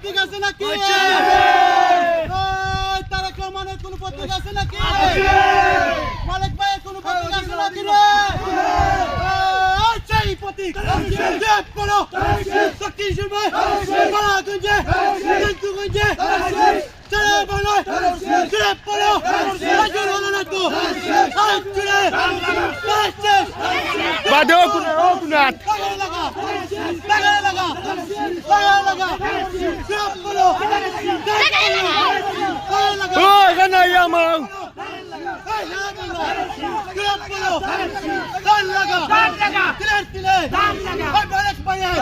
প্রতীক আছে নাকি? তারেক রহমানের কোন প্রতীক আছে নাকি? মালিক ভাইয়ের কোন প্রতীক আছে নাকি রে? সেই প্রতীক দেব করো শক্তিশালী ভাই বালাগঞ্জে গঞ্জে চলে বলো দেব করো আজর হলো না তো আজ চলে শেষ বাদে কুনাত লাগা দেব করো ও এখানে আমার মালিক ভাইয়ের